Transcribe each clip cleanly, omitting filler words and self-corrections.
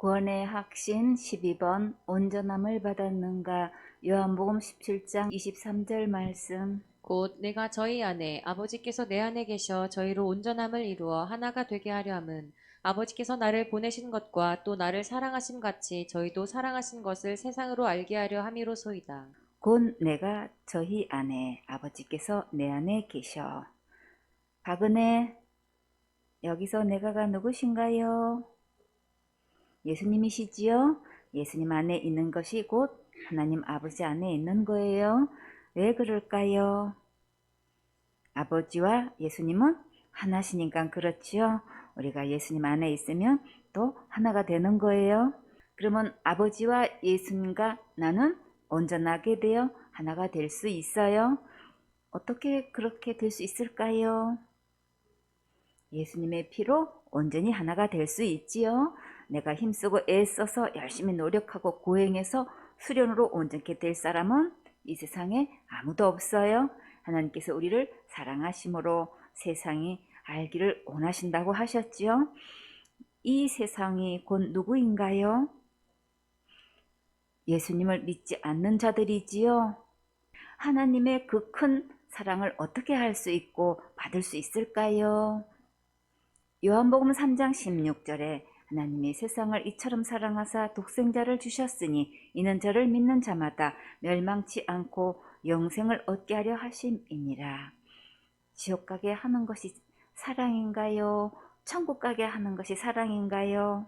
구원의 확신 12번 온전함을 받았는가. 요한복음 17장 23절 말씀. 곧 내가 저희 안에 아버지께서 내 안에 계셔 저희로 온전함을 이루어 하나가 되게 하려 함은 아버지께서 나를 보내신 것과 또 나를 사랑하심 같이 저희도 사랑하신 것을 세상으로 알게 하려 함이로소이다. 곧 내가 저희 안에 아버지께서 내 안에 계셔. 박은혜, 여기서 내가가 누구신가요? 예수님이시지요? 예수님 안에 있는 것이 곧 하나님 아버지 안에 있는 거예요. 왜 그럴까요? 아버지와 예수님은 하나시니까 그렇지요. 우리가 예수님 안에 있으면 또 하나가 되는 거예요. 그러면 아버지와 예수님과 나는 온전하게 되어 하나가 될 수 있어요. 어떻게 그렇게 될 수 있을까요? 예수님의 피로 온전히 하나가 될 수 있지요. 내가 힘쓰고 애써서 열심히 노력하고 고행해서 수련으로 온전케 될 사람은 이 세상에 아무도 없어요. 하나님께서 우리를 사랑하심으로 세상이 알기를 원하신다고 하셨지요. 이 세상이 곧 누구인가요? 예수님을 믿지 않는 자들이지요. 하나님의 그 큰 사랑을 어떻게 할 수 있고 받을 수 있을까요? 요한복음 3장 16절에 하나님이 세상을 이처럼 사랑하사 독생자를 주셨으니 이는 저를 믿는 자마다 멸망치 않고 영생을 얻게 하려 하심이니라. 지옥 가게 하는 것이 사랑인가요? 천국 가게 하는 것이 사랑인가요?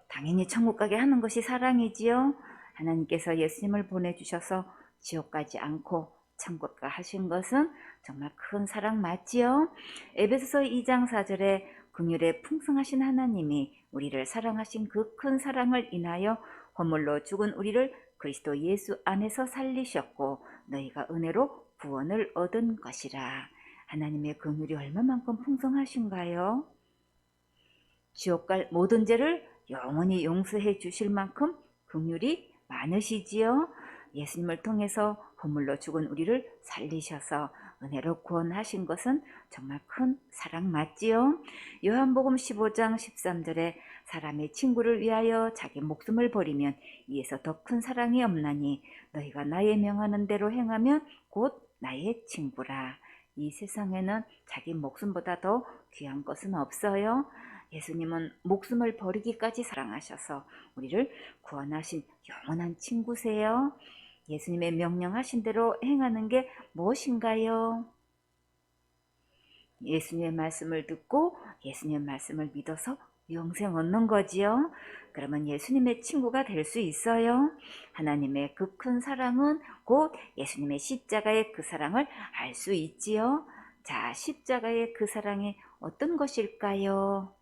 당연히 천국 가게 하는 것이 사랑이지요. 하나님께서 예수님을 보내주셔서 지옥 가지 않고 천국 가 하신 것은 정말 큰 사랑 맞지요. 에베소서 2장 4절에 긍휼에 풍성하신 하나님이 우리를 사랑하신 그 큰 사랑을 인하여 허물로 죽은 우리를 그리스도 예수 안에서 살리셨고 너희가 은혜로 구원을 얻은 것이라. 하나님의 긍휼이 얼마만큼 풍성하신가요? 지옥 갈 모든 죄를 영원히 용서해 주실 만큼 긍휼이 많으시지요. 예수님을 통해서 허물로 죽은 우리를 살리셔서 은혜로 구원하신 것은 정말 큰 사랑 맞지요. 요한복음 15장 13절에 사람의 친구를 위하여 자기 목숨을 버리면 이에서 더 큰 사랑이 없나니 너희가 나의 명하는 대로 행하면 곧 나의 친구라. 이 세상에는 자기 목숨보다 더 귀한 것은 없어요. 예수님은 목숨을 버리기까지 사랑하셔서 우리를 구원하신 영원한 친구세요. 예수님의 명령하신 대로 행하는 게 무엇인가요? 예수님의 말씀을 듣고 예수님의 말씀을 믿어서 영생 얻는 거지요. 그러면 예수님의 친구가 될 수 있어요. 하나님의 그 큰 사랑은 곧 예수님의 십자가의 그 사랑을 알 수 있지요. 자, 십자가의 그 사랑이 어떤 것일까요?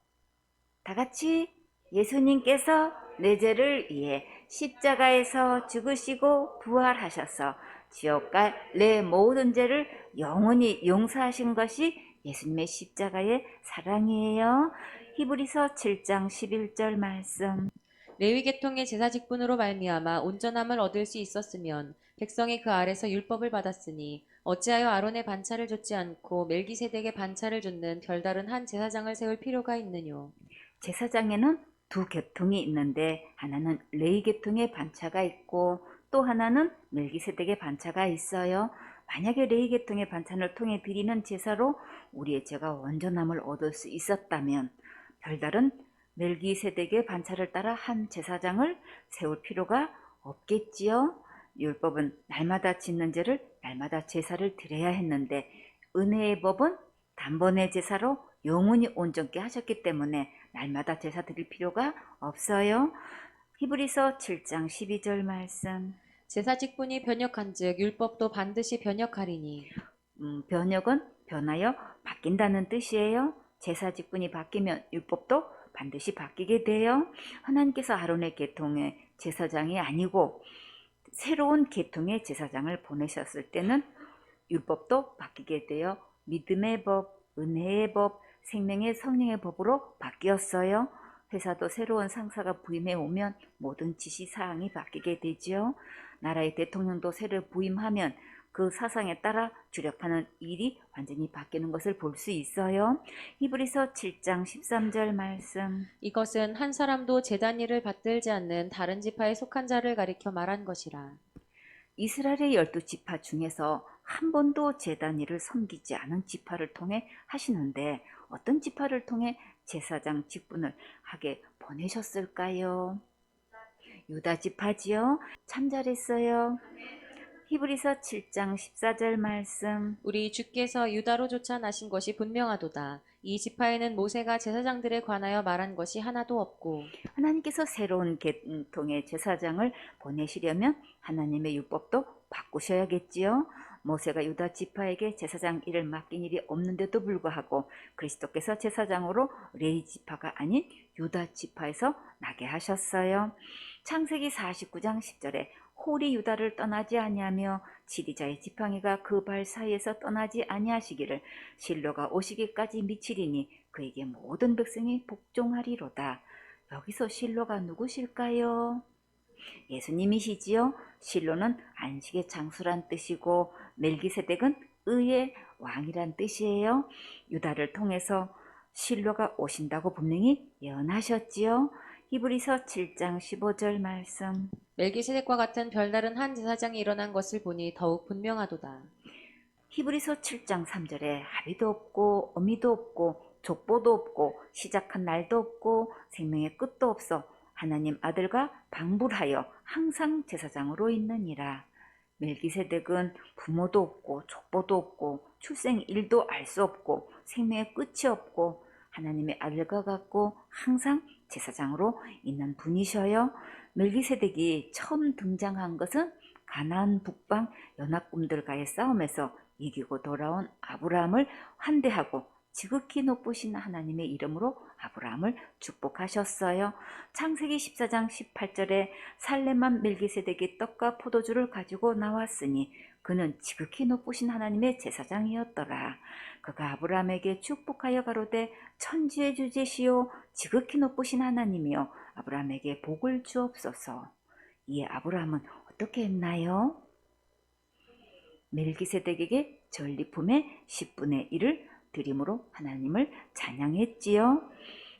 다 같이 예수님께서 내 죄를 위해 십자가에서 죽으시고 부활하셔서 지옥 갈 내 모든 죄를 영원히 용서하신 것이 예수님의 십자가의 사랑이에요. 히브리서 7장 11절 말씀. 레위 계통의 제사 직분으로 말미암아 온전함을 얻을 수 있었으면 백성이 그 아래서 율법을 받았으니 어찌하여 아론의 반차를 줬지 않고 멜기세덱의 반차를 줬는 별다른 한 제사장을 세울 필요가 있느뇨. 제사장에는 두 계통이 있는데 하나는 레위 계통의 반차가 있고 또 하나는 멜기세덱의 반차가 있어요. 만약에 레위 계통의 반찬을 통해 드리는 제사로 우리의 죄가 온전함을 얻을 수 있었다면 별다른 멜기세덱의 반차를 따라 한 제사장을 세울 필요가 없겠지요. 율법은 날마다 짓는 죄를 날마다 제사를 드려야 했는데 은혜의 법은 단번에 제사로 영원히 온전케 하셨기 때문에 날마다 제사 드릴 필요가 없어요. 히브리서 7장 12절 말씀. 제사 직분이 변역한즉 율법도 반드시 변역하리니. 변역은 변하여 바뀐다는 뜻이에요. 제사 직분이 바뀌면 율법도 반드시 바뀌게 돼요. 하나님께서 아론의 계통의 제사장이 아니고 새로운 계통의 제사장을 보내셨을 때는 율법도 바뀌게 되어 믿음의 법, 은혜의 법, 생명의 성령의 법으로 바뀌었어요. 회사도 새로운 상사가 부임해 오면 모든 지시사항이 바뀌게 되지요. 나라의 대통령도 새로 부임하면 그 사상에 따라 주력하는 일이 완전히 바뀌는 것을 볼 수 있어요. 히브리서 7장 13절 말씀. 이것은 한 사람도 제단 일을 받들지 않는 다른 지파에 속한 자를 가리켜 말한 것이라. 이스라엘의 12지파 중에서 한 번도 제단 일을 섬기지 않은 지파를 통해 하시는데 어떤 지파를 통해 제사장 직분을 하게 보내셨을까요? 유다 지파지요. 참 잘했어요. 히브리서 7장 14절 말씀. 우리 주께서 유다로 쫓아나신 것이 분명하도다. 이 지파에는 모세가 제사장들에 관하여 말한 것이 하나도 없고 하나님께서 새로운 계통의 제사장을 보내시려면 하나님의 율법도 바꾸셔야겠지요. 모세가 유다 지파에게 제사장 일을 맡긴 일이 없는데도 불구하고 그리스도께서 제사장으로 레위 지파가 아닌 유다 지파에서 나게 하셨어요. 창세기 49장 10절에 홀이 유다를 떠나지 아니하며 지리자의 지팡이가 그 발 사이에서 떠나지 아니하시기를 실로가 오시기까지 미치리니 그에게 모든 백성이 복종하리로다. 여기서 실로가 누구실까요? 예수님이시지요. 실로는 안식의 장수란 뜻이고 멜기세덱은 의의 왕이란 뜻이에요. 유다를 통해서 실로가 오신다고 분명히 예언하셨지요. 히브리서 7장 15절 말씀. 멜기세덱과 같은 별다른 한 제사장이 일어난 것을 보니 더욱 분명하도다. 히브리서 7장 3절에 합의도 없고 어미도 없고 족보도 없고 시작한 날도 없고 생명의 끝도 없어 하나님 아들과 방불하여 항상 제사장으로 있느니라. 멜기세덱은 부모도 없고 족보도 없고 출생일도 알 수 없고 생명의 끝이 없고 하나님의 아들과 같고 항상 제사장으로 있는 분이셔요. 멜기세덱이 처음 등장한 것은 가나안 북방 연합군들과의 싸움에서 이기고 돌아온 아브라함을 환대하고 지극히 높으신 하나님의 이름으로 아브라함을 축복하셨어요. 창세기 14장 18절에 살렘한 멜기세덱이 떡과 포도주를 가지고 나왔으니 그는 지극히 높으신 하나님의 제사장이었더라. 그가 아브라함에게 축복하여 가로되 천지의 주제시오 지극히 높으신 하나님이여 아브라함에게 복을 주옵소서. 이에 아브라함은 어떻게 했나요? 멜기세덱에게 전리품의 10분의 1을 드림으로 하나님을 찬양했지요.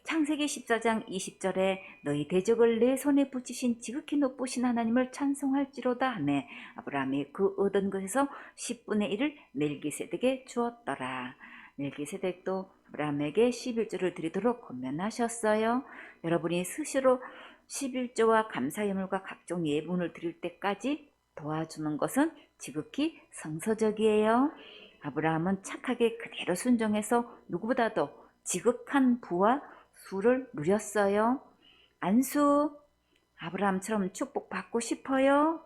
창세기 14장 20절에 너희 대적을 내 손에 붙이신 지극히 높으신 하나님을 찬송할지로다 하매 아브라함이 그 얻은 것에서 10분의 1을 멜기세덱에게 주었더라. 멜기세덱도 아브라함에게 11조를 드리도록 권면하셨어요. 여러분이 스스로 11조와 감사예물과 각종 예분을 드릴 때까지 도와주는 것은 지극히 성서적이에요. 아브라함은 착하게 그대로 순종해서 누구보다도 지극한 부와 수를 누렸어요. 안수, 아브라함처럼 축복받고 싶어요?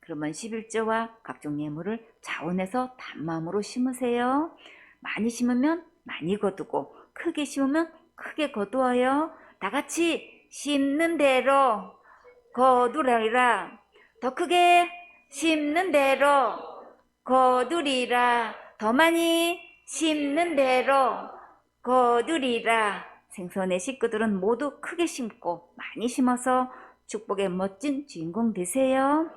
그러면 11조와 각종 예물을 자원해서 단마음으로 심으세요. 많이 심으면 많이 거두고 크게 심으면 크게 거두어요. 다 같이 심는 대로 거두리라. 더 크게 심는 대로 거두리라. 더 많이 심는 대로 거두리라. 생선의 식구들은 모두 크게 심고 많이 심어서 축복의 멋진 주인공 되세요.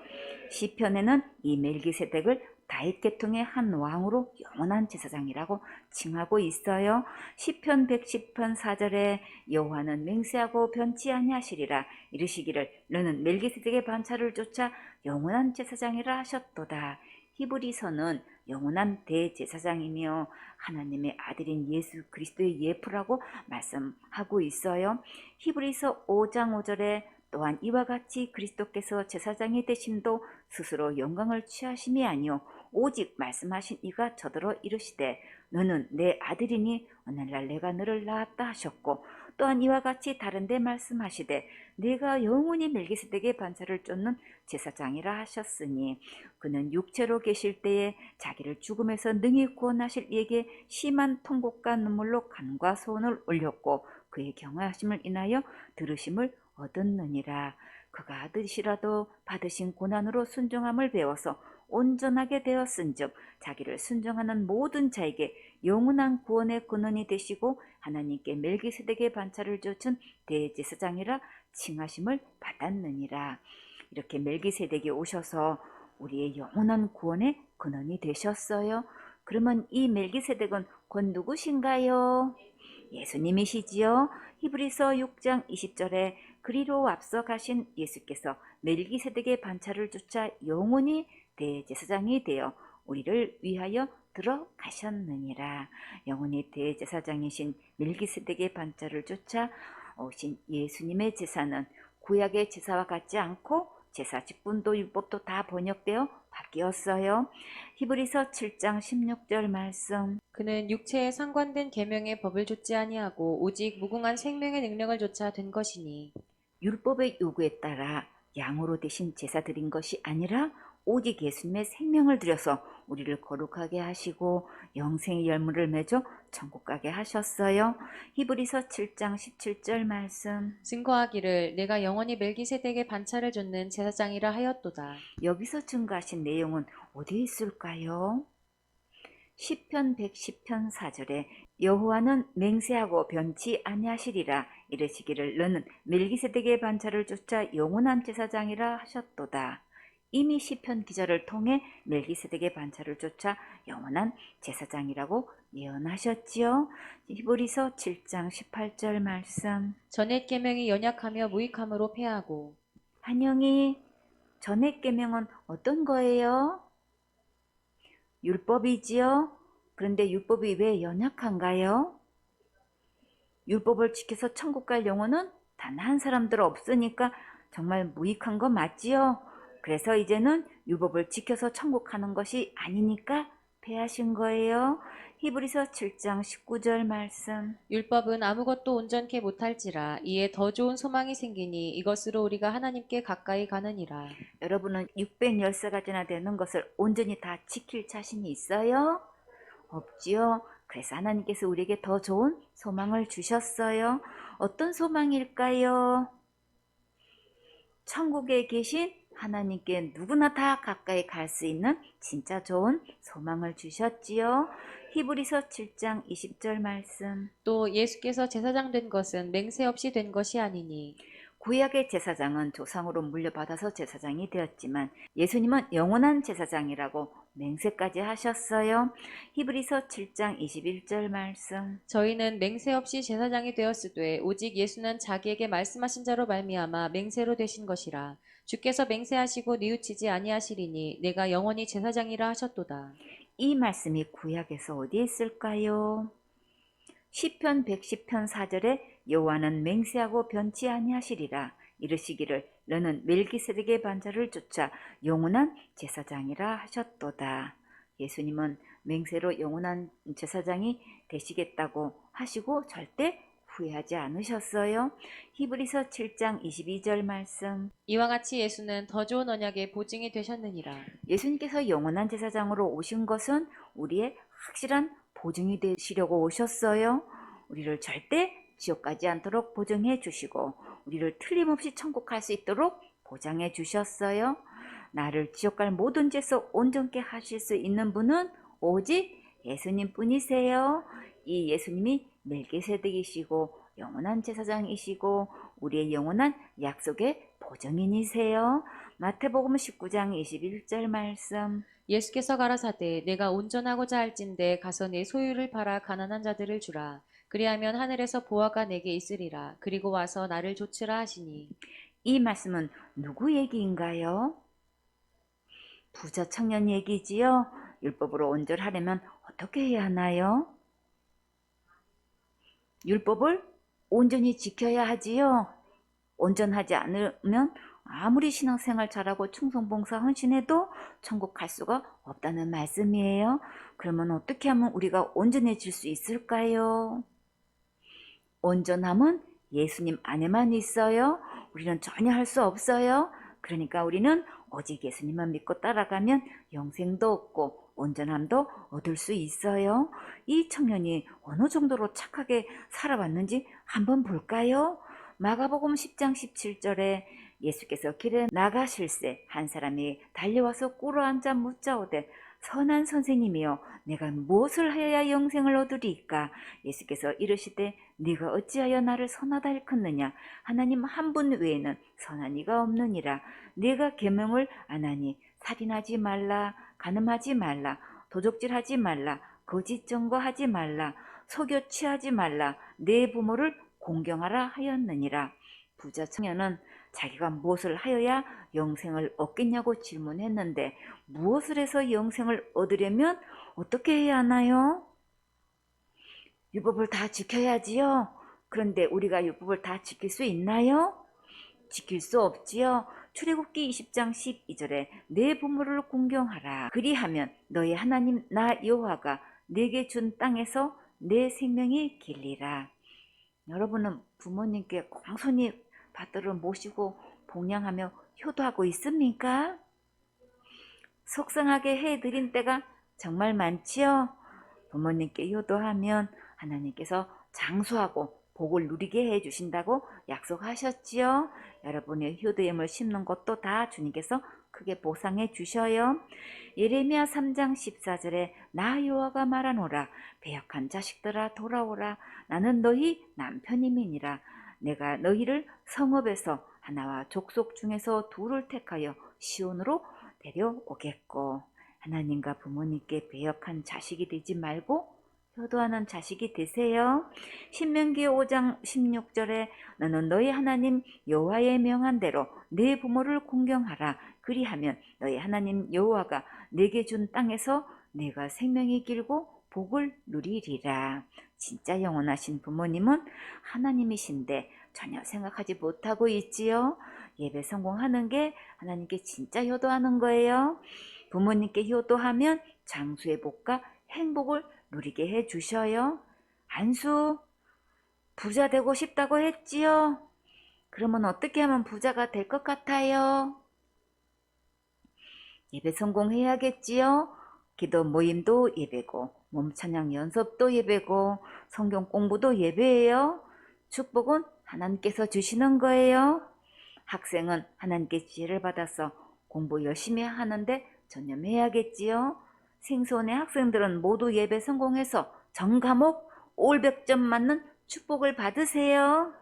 시편에는 이 멜기세덱을 다윗 계통의 한 왕으로 영원한 제사장이라고 칭하고 있어요. 시편 110편 4절에 여호와는 맹세하고 변치 아니하시리라 이르시기를 너는 멜기세덱의 반차를 쫓아 영원한 제사장이라 하셨도다. 히브리서는 영원한 대제사장이며 하나님의 아들인 예수 그리스도의 예표라고 말씀하고 있어요. 히브리서 5장 5절에 또한 이와 같이 그리스도께서 제사장이 되심도 스스로 영광을 취하심이 아니요 오직 말씀하신 이가 저더러 이르시되 너는 내 아들이니 오늘날 내가 너를 낳았다 하셨고 또한 이와 같이 다른데 말씀하시되 내가 영원히 멜기세덱의 반차를 쫓는 제사장이라 하셨으니 그는 육체로 계실 때에 자기를 죽음에서 능히 구원하실 이에게 심한 통곡과 눈물로 간과 소원을 올렸고 그의 경외하심을 인하여 들으심을 얻었느니라. 그가 아들이시라도 받으신 고난으로 순종함을 배워서 온전하게 되었은즉 자기를 순종하는 모든 자에게 영원한 구원의 근원이 되시고 하나님께 멜기세덱의 반차를 쫓은 대제사장이라 칭하심을 받았느니라. 이렇게 멜기세덱이 오셔서 우리의 영원한 구원의 근원이 되셨어요. 그러면 이 멜기세덱은 곧 누구신가요? 예수님이시지요. 히브리서 6장 20절에 그리로 앞서 가신 예수께서 멜기세덱의 반차를 쫓아 영원히 대제사장이 되어 우리를 위하여 들어가셨느니라. 영원히 대제사장이신 멜기세덱의 반차를 쫓아 오신 예수님의 제사는 구약의 제사와 같지 않고 제사 직분도 율법도 다 번역되어 바뀌었어요. 히브리서 7장 16절 말씀. 그는 육체에 상관된 계명의 법을 좇지 아니하고 오직 무궁한 생명의 능력을 좇아 된 것이니 율법의 요구에 따라 양으로 대신 제사 드린 것이 아니라 오직 예수님의 생명을 들여서 우리를 거룩하게 하시고 영생의 열매를 맺어 천국 가게 하셨어요. 히브리서 7장 17절 말씀. 증거하기를 내가 영원히 멜기세덱의 반차를 좇는 제사장이라 하였도다. 여기서 증거하신 내용은 어디에 있을까요? 시편 110편 4절에 여호와는 맹세하고 변치 아니하시리라 이르시기를 너는 멜기세덱의 반차를 쫓아 영원한 제사장이라 하셨도다. 이미 시편 기자를 통해 멜기세덱의 반차를 쫓아 영원한 제사장이라고 예언하셨지요. 히브리서 7장 18절 말씀. 전옛 계명이 연약하며 무익함으로 패하고 한영이 전액 계명은 어떤 거예요? 율법이지요. 그런데 율법이 왜 연약한가요? 율법을 지켜서 천국 갈 영혼은 단 한 사람도 없으니까 정말 무익한 거 맞지요? 그래서 이제는 율법을 지켜서 천국 가는 것이 아니니까 패하신 거예요. 히브리서 7장 19절 말씀. 율법은 아무것도 온전케 못할지라 이에 더 좋은 소망이 생기니 이것으로 우리가 하나님께 가까이 가느니라. 여러분은 610세가 지나 되는 것을 온전히 다 지킬 자신이 있어요? 없지요. 그래서 하나님께서 우리에게 더 좋은 소망을 주셨어요. 어떤 소망일까요? 천국에 계신 하나님께 누구나 다 가까이 갈 수 있는 진짜 좋은 소망을 주셨지요. 히브리서 7장 20절 말씀. 또 예수께서 제사장 된 것은 맹세 없이 된 것이 아니니 구약의 제사장은 조상으로 물려받아서 제사장이 되었지만 예수님은 영원한 제사장이라고 맹세까지 하셨어요. 히브리서 7장 21절 말씀. 저희는 맹세 없이 제사장이 되었으되 오직 예수는 자기에게 말씀하신 자로 말미암아 맹세로 되신 것이라. 주께서 맹세하시고 뉘우치지 아니하시리니 내가 영원히 제사장이라 하셨도다. 이 말씀이 구약에서 어디에 있을까요? 시편 110편 4절에 여호와는 맹세하고 변치 아니하시리라 이르시기를 너는 멜기세덱의 반차를 쫓아 영원한 제사장이라 하셨도다. 예수님은 맹세로 영원한 제사장이 되시겠다고 하시고 절대 후회하지 않으셨어요. 히브리서 7장 22절 말씀. 이와 같이 예수는 더 좋은 언약의 보증이 되셨느니라. 예수님께서 영원한 제사장으로 오신 것은 우리의 확실한 보증이 되시려고 오셨어요. 우리를 절대 지옥 가지 않도록 보증해 주시고 우리를 틀림없이 천국 갈 수 있도록 보장해 주셨어요. 나를 지옥 갈 모든 죄에서 온전케 하실 수 있는 분은 오직 예수님 뿐이세요. 이 예수님이 멜기세덱이시고 영원한 제사장이시고 우리의 영원한 약속의 보증인이세요. 마태복음 19장 21절 말씀. 예수께서 가라사대 내가 온전하고자 할진대 가서 내 소유를 팔아 가난한 자들을 주라. 그리하면 하늘에서 보화가 내게 있으리라. 그리고 와서 나를 좇으라 하시니 이 말씀은 누구 얘기인가요? 부자 청년 얘기지요? 율법으로 온전하려면 어떻게 해야 하나요? 율법을 온전히 지켜야 하지요. 온전하지 않으면 아무리 신앙생활 잘하고 충성봉사 헌신해도 천국 갈 수가 없다는 말씀이에요. 그러면 어떻게 하면 우리가 온전해질 수 있을까요? 온전함은 예수님 안에만 있어요. 우리는 전혀 할 수 없어요. 그러니까 우리는 오직 예수님만 믿고 따라가면 영생도 얻고 온전함도 얻을 수 있어요. 이 청년이 어느 정도로 착하게 살아왔는지 한번 볼까요? 마가복음 10장 17절에 예수께서 길에 나가실새 한 사람이 달려와서 꿇어앉아 묻자오되 선한 선생님이여 내가 무엇을 하여야 영생을 얻으리이까? 예수께서 이르시되 네가 어찌하여 나를 선하다 일컫느냐? 하나님 한 분 외에는 선한 이가 없느니라. 네가 계명을 안 하니 살인하지 말라, 간음하지 말라, 도적질하지 말라, 거짓 증거하지 말라, 속여 취하지 말라, 내 부모를 공경하라 하였느니라. 부자 청년은 자기가 무엇을 하여야 영생을 얻겠냐고 질문했는데 무엇을 해서 영생을 얻으려면 어떻게 해야 하나요? 율법을 다 지켜야지요. 그런데 우리가 율법을 다 지킬 수 있나요? 지킬 수 없지요. 출애굽기 20장 12절에 내 부모를 공경하라. 그리하면 너희 하나님 나 여호와가 내게 준 땅에서 내 생명이 길리라. 여러분은 부모님께 공손히 받들어 모시고 봉양하며 효도하고 있습니까? 속상하게 해드린 때가 정말 많지요. 부모님께 효도하면 하나님께서 장수하고 복을 누리게 해주신다고 약속하셨지요. 여러분의 효도임을 심는 것도 다 주님께서 크게 보상해 주셔요. 예레미야 3장 14절에 나 여호와가 말하노라. 배역한 자식들아 돌아오라. 나는 너희 남편임이니라. 내가 너희를 성읍에서 하나와 족속 중에서 둘을 택하여 시온으로 데려오겠고. 하나님과 부모님께 배역한 자식이 되지 말고 효도하는 자식이 되세요. 신명기 5장 16절에 너는 너희 하나님 여호와의 명한 대로 네 부모를 공경하라. 그리하면 너희 하나님 여호와가 내게 준 땅에서 내가 생명이 길고 복을 누리리라. 진짜 영원하신 부모님은 하나님이신데 전혀 생각하지 못하고 있지요. 예배 성공하는 게 하나님께 진짜 효도하는 거예요. 부모님께 효도하면 장수의 복과 행복을 누리게 해 주셔요. 안수, 부자 되고 싶다고 했지요. 그러면 어떻게 하면 부자가 될 것 같아요? 예배 성공해야겠지요. 기도 모임도 예배고, 몸찬양 연습도 예배고, 성경 공부도 예배예요. 축복은 하나님께서 주시는 거예요. 학생은 하나님께 지혜를 받아서 공부 열심히 하는데 전념해야겠지요. 생소원의 학생들은 모두 예배 성공해서 전 과목 올 100점 맞는 축복을 받으세요.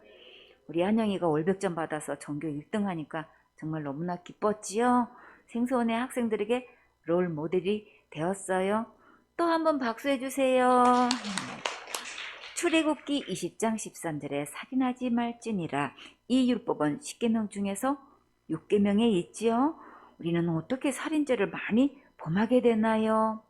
우리 한영이가 올 100점 받아서 전교 1등 하니까 정말 너무나 기뻤지요. 생소원의 학생들에게 롤 모델이 되었어요. 또 한번 박수해 주세요. 출애굽기 20장 13절에 살인하지 말지니라. 이 율법은 10계명 중에서 6계명에 있지요. 우리는 어떻게 살인죄를 많이 범하게 되나요?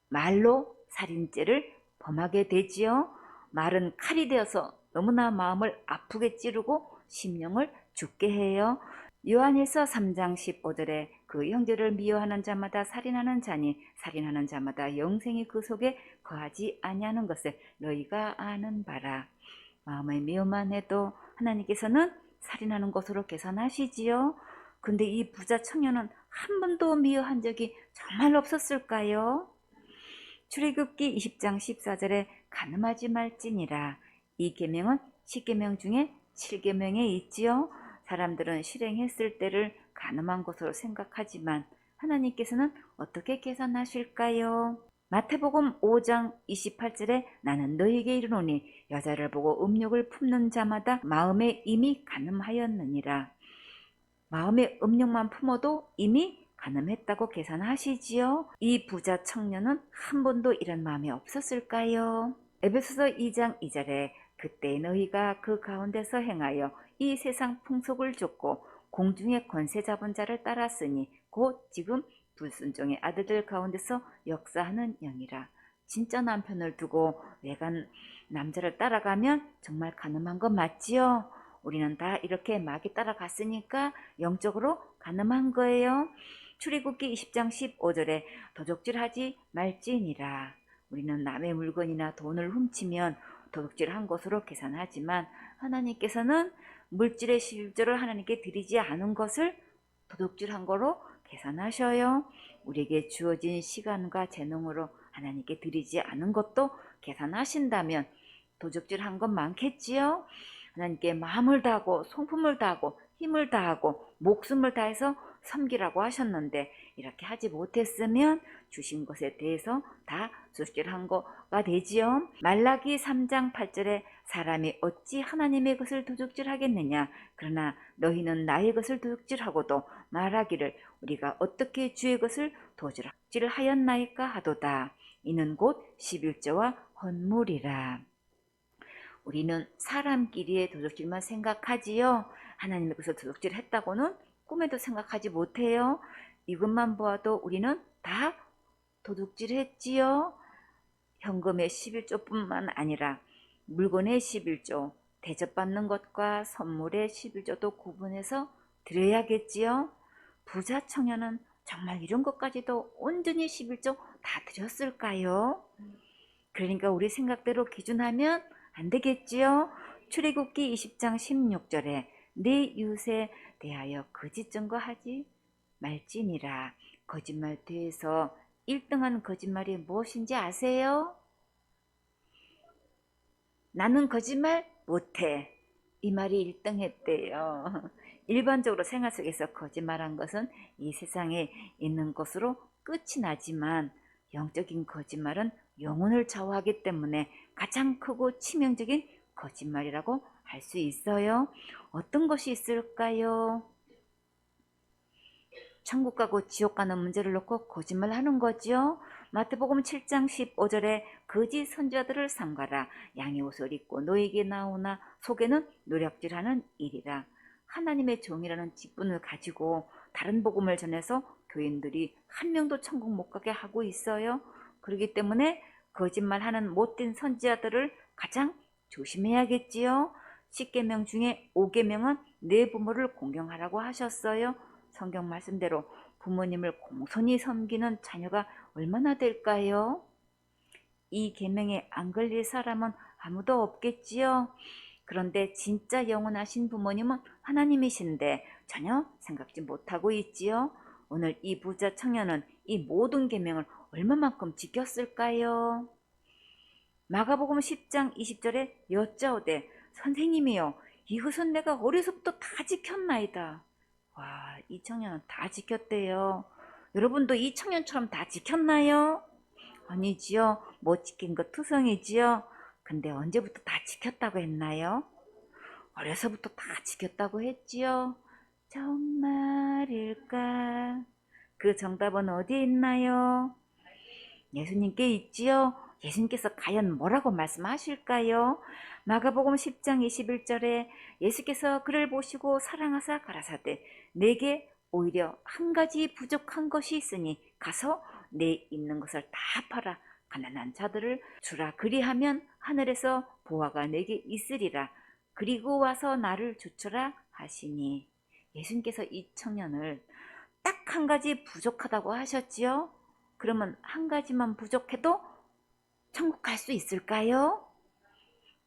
말로 살인죄를 범하게 되지요. 말은 칼이 되어서 너무나 마음을 아프게 찌르고 심령을 죽게 해요. 요한일서 3장 15절에 그 형제를 미워하는 자마다 살인하는 자니 살인하는 자마다 영생이 그 속에 거하지 아니하는 것을 너희가 아는 바라. 마음의 미움만 해도 하나님께서는 살인하는 것으로 계산하시지요. 근데 이 부자 청년은 한 번도 미워한 적이 정말 없었을까요? 출애굽기 20장 14절에 간음하지 말지니라. 이 계명은 10계명 중에 7계명에 있지요. 사람들은 실행했을 때를 간음한 것으로 생각하지만 하나님께서는 어떻게 계산하실까요? 마태복음 5장 28절에 나는 너희에게 이르노니 여자를 보고 음욕을 품는 자마다 마음에 이미 간음하였느니라. 마음에 음욕만 품어도 이미 간음했다고 계산하시지요. 이 부자 청년은 한 번도 이런 마음이 없었을까요? 에베소서 2장 2절에 그때 너희가 그 가운데서 행하여 이 세상 풍속을 좇고 공중의 권세 잡은 자를 따랐으니 곧 지금 불순종의 아들들 가운데서 역사하는 영이라. 진짜 남편을 두고 외간 남자를 따라가면 정말 가늠한 건 맞지요? 우리는 다 이렇게 마귀 따라갔으니까 영적으로 가늠한 거예요. 출애굽기 20장 15절에 도적질하지 말지니라. 우리는 남의 물건이나 돈을 훔치면 도둑질한 것으로 계산하지만 하나님께서는 물질의 실조를 하나님께 드리지 않은 것을 도둑질한 거로 계산하셔요. 우리에게 주어진 시간과 재능으로 하나님께 드리지 않은 것도 계산하신다면 도둑질한 건 많겠지요. 하나님께 마음을 다하고 성품을 다하고 힘을 다하고 목숨을 다해서 섬기라고 하셨는데 이렇게 하지 못했으면 주신 것에 대해서 다 도둑질한 거가 되지요. 말라기 3장 8절에 사람이 어찌 하나님의 것을 도둑질하겠느냐, 그러나 너희는 나의 것을 도둑질하고도 말하기를 우리가 어떻게 주의 것을 도둑질하였나이까 하도다. 이는 곧 11조와 헌물이라. 우리는 사람끼리의 도둑질만 생각하지요. 하나님의 것을 도둑질했다고는 꿈에도 생각하지 못해요. 이것만 보아도 우리는 다 도둑질했지요. 현금의 11조뿐만 아니라 물건의 11조, 대접받는 것과 선물의 11조도 구분해서 드려야겠지요. 부자 청년은 정말 이런 것까지도 온전히 11조 다 드렸을까요? 그러니까 우리 생각대로 기준하면 안 되겠지요. 출애굽기 20장 16절에 내 이웃에 대하여 거짓 증거하지 말지니라. 거짓말 대해서 1등한 거짓말이 무엇인지 아세요? 나는 거짓말 못해. 이 말이 1등 했대요. 일반적으로 생활 속에서 거짓말한 것은 이 세상에 있는 것으로 끝이 나지만 영적인 거짓말은 영혼을 좌우하기 때문에 가장 크고 치명적인 거짓말이라고 할 수 있어요. 어떤 것이 있을까요? 천국 가고 지옥 가는 문제를 놓고 거짓말하는 거지요. 마태복음 7장 15절에 거짓 선지자들을 삼가라. 양의 옷을 입고 너에게 나오나 속에는 노략질하는 일이라. 하나님의 종이라는 직분을 가지고 다른 복음을 전해서 교인들이 한 명도 천국 못 가게 하고 있어요. 그렇기 때문에 거짓말하는 못된 선지자들을 가장 조심해야겠지요. 10계명 중에 5계명은 내 부모를 공경하라고 하셨어요. 성경 말씀대로 부모님을 공손히 섬기는 자녀가 얼마나 될까요? 이 계명에 안 걸릴 사람은 아무도 없겠지요. 그런데 진짜 영원하신 부모님은 하나님이신데 전혀 생각지 못하고 있지요. 오늘 이 부자 청년은 이 모든 계명을 얼마만큼 지켰을까요? 마가복음 10장 20절에 여짜오되 선생님이여 이것은 내가 어려서부터 다 지켰나이다. 와, 이 청년은 다 지켰대요. 여러분도 이 청년처럼 다 지켰나요? 아니지요. 못 지킨 것 투성이지요. 근데 언제부터 다 지켰다고 했나요? 어려서부터 다 지켰다고 했지요. 정말일까? 그 정답은 어디에 있나요? 예수님께 있지요. 예수님께서 과연 뭐라고 말씀하실까요? 마가복음 10장 21절에 예수께서 그를 보시고 사랑하사 가라사대 내게 오히려 한 가지 부족한 것이 있으니 가서 내 있는 것을 다 팔아 가난한 자들을 주라. 그리하면 하늘에서 보화가 내게 있으리라. 그리고 와서 나를 좇으라 하시니. 예수님께서 이 청년을 딱 한 가지 부족하다고 하셨지요. 그러면 한 가지만 부족해도 천국 갈 수 있을까요?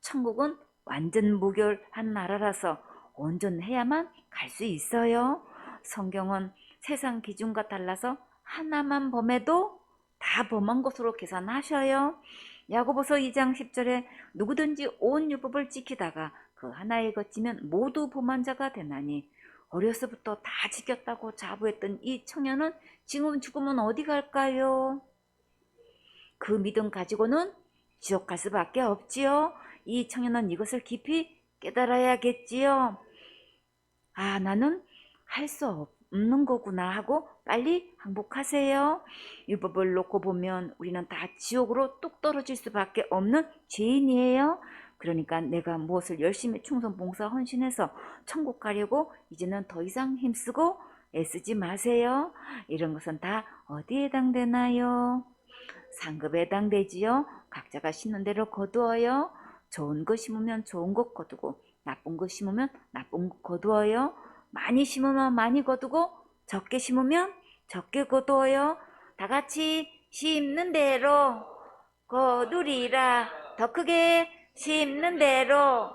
천국은 완전 무결한 나라라서 온전해야만 갈 수 있어요. 성경은 세상 기준과 달라서 하나만 범해도 다 범한 것으로 계산하셔요. 야고보서 2장 10절에 누구든지 온 율법을 지키다가 그 하나에 거치면 모두 범한 자가 되나니. 어려서부터 다 지켰다고 자부했던 이 청년은 지금 죽으면 어디 갈까요? 그 믿음 가지고는 지옥 갈 수밖에 없지요. 이 청년은 이것을 깊이 깨달아야겠지요. 아, 나는 할 수 없는 거구나 하고 빨리 항복하세요. 율법을 놓고 보면 우리는 다 지옥으로 뚝 떨어질 수밖에 없는 죄인이에요. 그러니까 내가 무엇을 열심히 충성 봉사 헌신해서 천국 가려고 이제는 더 이상 힘쓰고 애쓰지 마세요. 이런 것은 다 어디에 해당되나요? 상급에 해당되지요. 각자가 심는 대로 거두어요. 좋은 거 심으면 좋은 것 거두고 나쁜 거 심으면 나쁜 거 거두어요. 많이 심으면 많이 거두고 적게 심으면 적게 거두어요. 다 같이 심는 대로 거두리라. 더 크게 심는 대로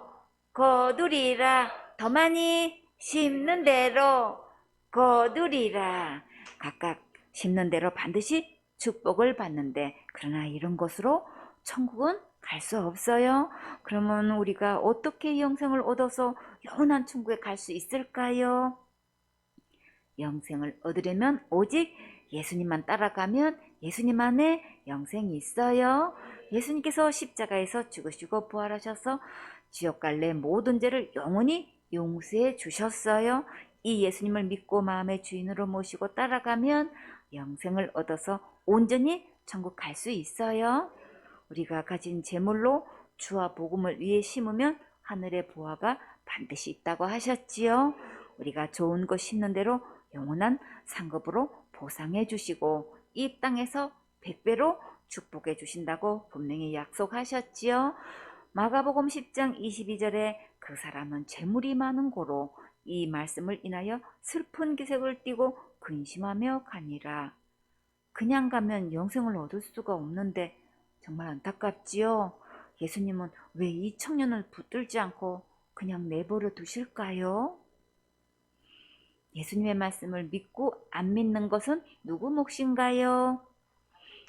거두리라. 더 많이 심는 대로 거두리라. 각각 심는 대로 반드시 축복을 받는데 그러나 이런 것으로 천국은 갈 수 없어요. 그러면 우리가 어떻게 영생을 얻어서 영원한 천국에 갈 수 있을까요? 영생을 얻으려면 오직 예수님만 따라가면 예수님 안에 영생이 있어요. 예수님께서 십자가에서 죽으시고 부활하셔서 지옥 갈래 모든 죄를 영원히 용서해 주셨어요. 이 예수님을 믿고 마음의 주인으로 모시고 따라가면 영생을 얻어서 온전히 천국 갈 수 있어요. 우리가 가진 재물로 주와 복음을 위해 심으면 하늘의 보화가 반드시 있다고 하셨지요. 우리가 좋은 것 심는 대로 영원한 상급으로 보상해 주시고 이 땅에서 100배로 축복해 주신다고 분명히 약속하셨지요. 마가복음 10장 22절에 그 사람은 재물이 많은 고로 이 말씀을 인하여 슬픈 기색을 띠고 근심하며 가니라. 그냥 가면 영생을 얻을 수가 없는데 정말 안타깝지요. 예수님은 왜 이 청년을 붙들지 않고 그냥 내버려 두실까요? 예수님의 말씀을 믿고 안 믿는 것은 누구 몫인가요?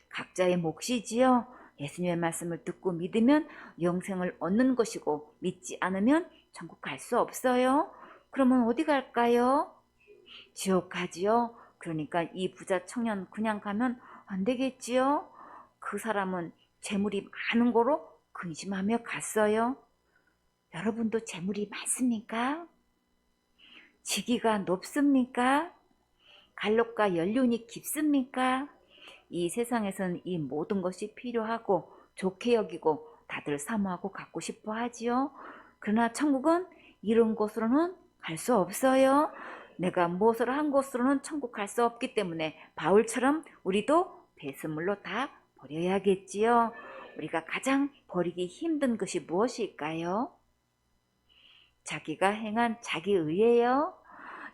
각자의 몫이지요. 예수님의 말씀을 듣고 믿으면 영생을 얻는 것이고 믿지 않으면 천국 갈 수 없어요. 그러면 어디 갈까요? 지옥 가지요. 그러니까 이 부자 청년 그냥 가면 안 되겠지요. 그 사람은 재물이 많은 거로 근심하며 갔어요. 여러분도 재물이 많습니까? 직위가 높습니까? 갈록과 연륜이 깊습니까? 이 세상에서는 이 모든 것이 필요하고 좋게 여기고 다들 사모하고 갖고 싶어 하지요. 그러나 천국은 이런 곳으로는 갈 수 없어요. 내가 무엇을 한 곳으로는 천국 갈 수 없기 때문에 바울처럼 우리도 배설물로 다 버려야겠지요. 우리가 가장 버리기 힘든 것이 무엇일까요? 자기가 행한 자기의예요.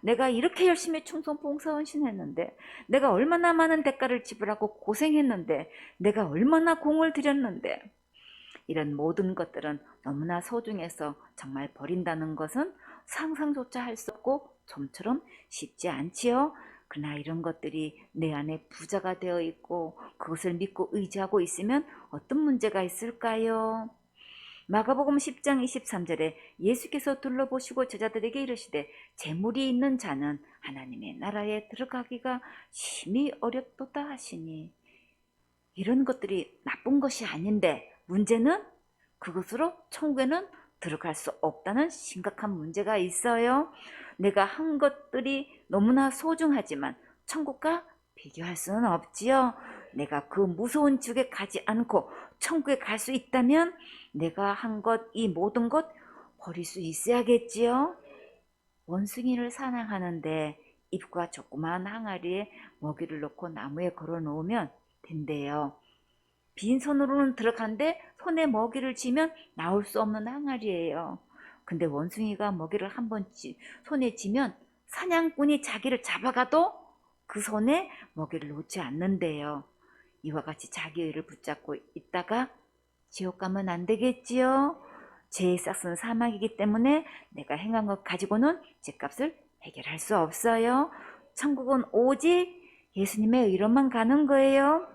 내가 이렇게 열심히 충성 봉사 헌신했는데, 내가 얼마나 많은 대가를 지불하고 고생했는데, 내가 얼마나 공을 들였는데, 이런 모든 것들은 너무나 소중해서 정말 버린다는 것은 상상조차 할 수 없고 좀처럼 쉽지 않지요. 그러나 이런 것들이 내 안에 부자가 되어 있고 그것을 믿고 의지하고 있으면 어떤 문제가 있을까요? 마가복음 10장 23절에 예수께서 둘러보시고 제자들에게 이르시되 재물이 있는 자는 하나님의 나라에 들어가기가 심히 어렵도다 하시니, 이런 것들이 나쁜 것이 아닌데 문제는 그것으로 천국에는 들어갈 수 없다는 심각한 문제가 있어요. 내가 한 것들이 너무나 소중하지만 천국과 비교할 수는 없지요. 내가 그 무서운 지옥에 가지 않고 천국에 갈 수 있다면 내가 한 것, 이 모든 것 버릴 수 있어야겠지요. 원숭이를 사냥하는데 입과 조그마한 항아리에 먹이를 넣고 나무에 걸어 놓으면 된대요. 빈손으로는 들어간데 손에 먹이를 쥐면 나올 수 없는 항아리예요. 근데 원숭이가 먹이를 한번 손에 쥐면 사냥꾼이 자기를 잡아가도 그 손에 먹이를 놓지 않는데요. 이와 같이 자기 의를 붙잡고 있다가 지옥 가면 안 되겠지요. 죄의 싹은 사망이기 때문에 내가 행한 것 가지고는 죄값을 해결할 수 없어요. 천국은 오직 예수님의 의로만 가는 거예요.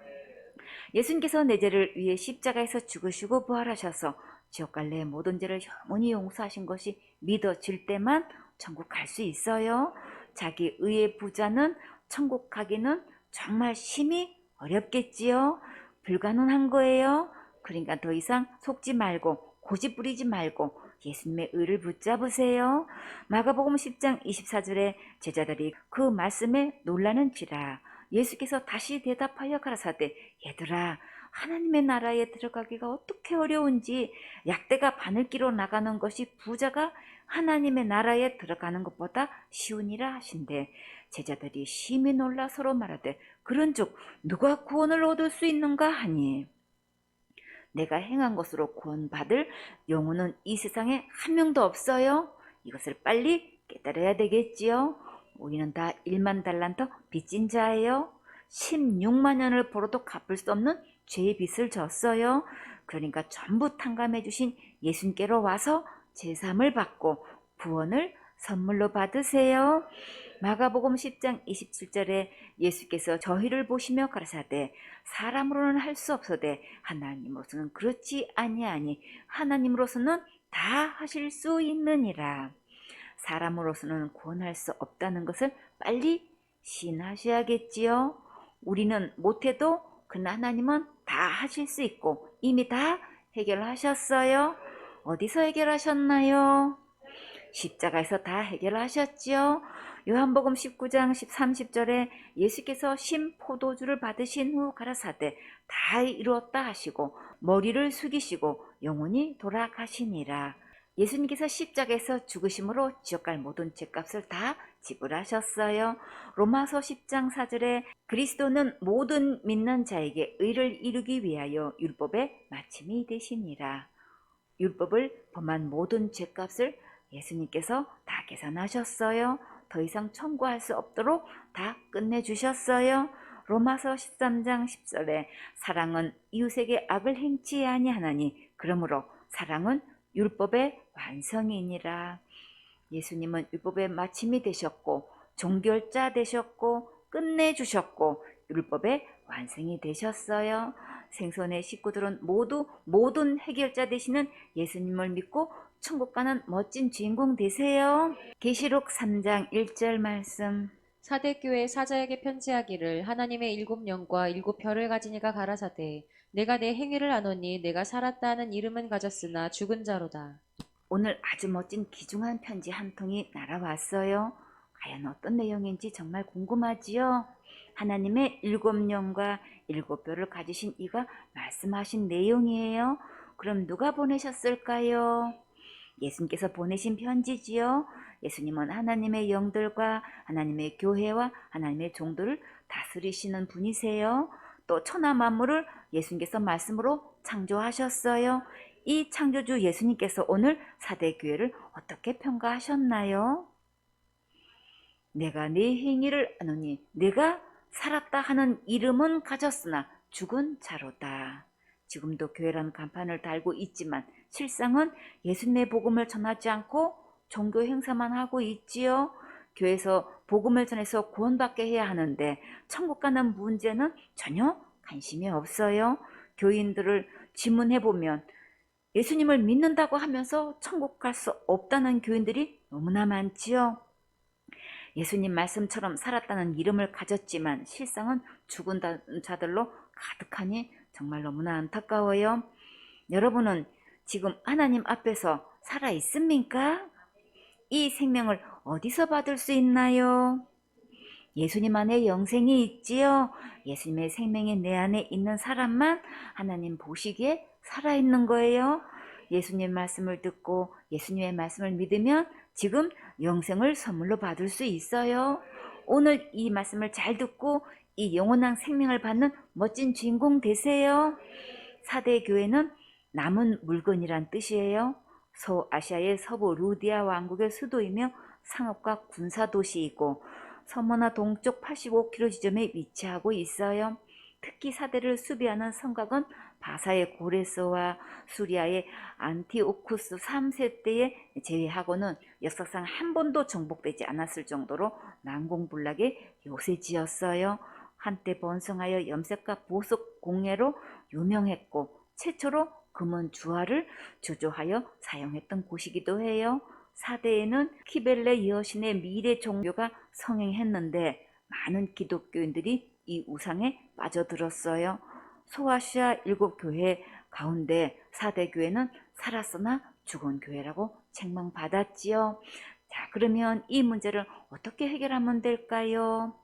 예수님께서 내 죄를 위해 십자가에서 죽으시고 부활하셔서 지옥 갈래 모든 죄를 영원히 용서하신 것이 믿어질 때만 천국 갈 수 있어요. 자기 의의 부자는 천국 가기는 정말 심히 어렵겠지요. 불가능한 거예요. 그러니까 더 이상 속지 말고 고집 부리지 말고 예수님의 의를 붙잡으세요. 마가복음 10장 24절에 제자들이 그 말씀에 놀라는지라 예수께서 다시 대답하여 가라사대 얘들아, 하나님의 나라에 들어가기가 어떻게 어려운지 약대가 바늘기로 나가는 것이 부자가 하나님의 나라에 들어가는 것보다 쉬우니라 하신대. 제자들이 심히 놀라 서로 말하되 그런즉 누가 구원을 얻을 수 있는가 하니, 내가 행한 것으로 구원받을 영혼은 이 세상에 한 명도 없어요. 이것을 빨리 깨달아야 되겠지요. 우리는 다 1만 달란트 빚진 자예요. 16만 년을 벌어도 갚을 수 없는 죄의 빚을 졌어요. 그러니까 전부 탕감해 주신 예수님께로 와서 제삼을 받고 구원을 선물로 받으세요. 마가복음 10장 27절에 예수께서 저희를 보시며 가라사대 사람으로는 할 수 없어되 하나님으로서는 그렇지 아니하니 하나님으로서는 다 하실 수 있느니라. 사람으로서는 구원할 수 없다는 것을 빨리 시인하셔야겠지요. 우리는 못해도 그러나 하나님은 다 하실 수 있고 이미 다 해결하셨어요. 어디서 해결하셨나요? 십자가에서 다 해결하셨지요. 요한복음 19장 30절에 예수께서 신포도주를 받으신 후 가라사대 다 이루었다 하시고 머리를 숙이시고 영원히 돌아가시니라. 예수님께서 십자가에서 죽으심으로 지옥갈 모든 죄값을 다 지불하셨어요. 로마서 10장 4절에 그리스도는 모든 믿는 자에게 의를 이루기 위하여 율법의 마침이 되시니라. 율법을 범한 모든 죄값을 예수님께서 다 계산하셨어요. 더 이상 청구할 수 없도록 다 끝내주셨어요. 로마서 13장 10절에 사랑은 이웃에게 악을 행치 아니하나니 그러므로 사랑은 율법의 완성이니라. 예수님은 율법의 마침이 되셨고 종결자 되셨고 끝내주셨고 율법의 완성이 되셨어요. 생선의 식구들은 모두 모든 해결자 되시는 예수님을 믿고 천국 가는 멋진 주인공 되세요. 계시록 3장 1절 말씀. 사대교회 사자에게 편지하기를 하나님의 일곱 영과 일곱 별을 가진 이가 가라사대 내가 내 행위를 아노니 내가 살았다 하는 이름은 가졌으나 죽은 자로다. 오늘 아주 멋진 귀중한 편지 한 통이 날아왔어요. 과연 어떤 내용인지 정말 궁금하지요? 하나님의 일곱 영과 일곱 별을 가지신 이가 말씀하신 내용이에요. 그럼 누가 보내셨을까요? 예수님께서 보내신 편지지요. 예수님은 하나님의 영들과 하나님의 교회와 하나님의 종들을 다스리시는 분이세요. 또 천하 만물을 예수님께서 말씀으로 창조하셨어요. 이 창조주 예수님께서 오늘 사대교회를 어떻게 평가하셨나요? 내가 네 행위를 아노니 내가 살았다 하는 이름은 가졌으나 죽은 자로다. 지금도 교회라는 간판을 달고 있지만 실상은 예수님의 복음을 전하지 않고 종교 행사만 하고 있지요. 교회에서 복음을 전해서 구원받게 해야 하는데 천국 가는 문제는 전혀 관심이 없어요. 교인들을 질문해보면 예수님을 믿는다고 하면서 천국 갈 수 없다는 교인들이 너무나 많지요. 예수님 말씀처럼 살았다는 이름을 가졌지만 실상은 죽은 자들로 가득하니 정말 너무나 안타까워요. 여러분은 지금 하나님 앞에서 살아 있습니까? 이 생명을 어디서 받을 수 있나요? 예수님 안에 영생이 있지요. 예수님의 생명이 내 안에 있는 사람만 하나님 보시기에 살아있는 거예요. 예수님 말씀을 듣고 예수님의 말씀을 믿으면 지금 영생을 선물로 받을 수 있어요. 오늘 이 말씀을 잘 듣고 이 영원한 생명을 받는 멋진 주인공 되세요. 사대교회는 남은 물건이란 뜻이에요. 소아시아의 서부 루디아 왕국의 수도이며 상업과 군사도시이고 서머나 동쪽 85km 지점에 위치하고 있어요. 특히 사대를 수비하는 성곽은 바사의 고레스와 수리아의 안티오쿠스 3세 때에 제외하고는 역사상 한 번도 정복되지 않았을 정도로 난공불락의 요새지였어요. 한때 번성하여 염색과 보석 공예로 유명했고 최초로 금은 주화를 조조하여 사용했던 곳이기도 해요. 사대에는 키벨레 여신의 미래 종교가 성행했는데 많은 기독교인들이 이 우상에 빠져들었어요. 소아시아 7교회 가운데 사대교회는 살았으나 죽은 교회라고 책망받았지요. 자, 그러면 이 문제를 어떻게 해결하면 될까요?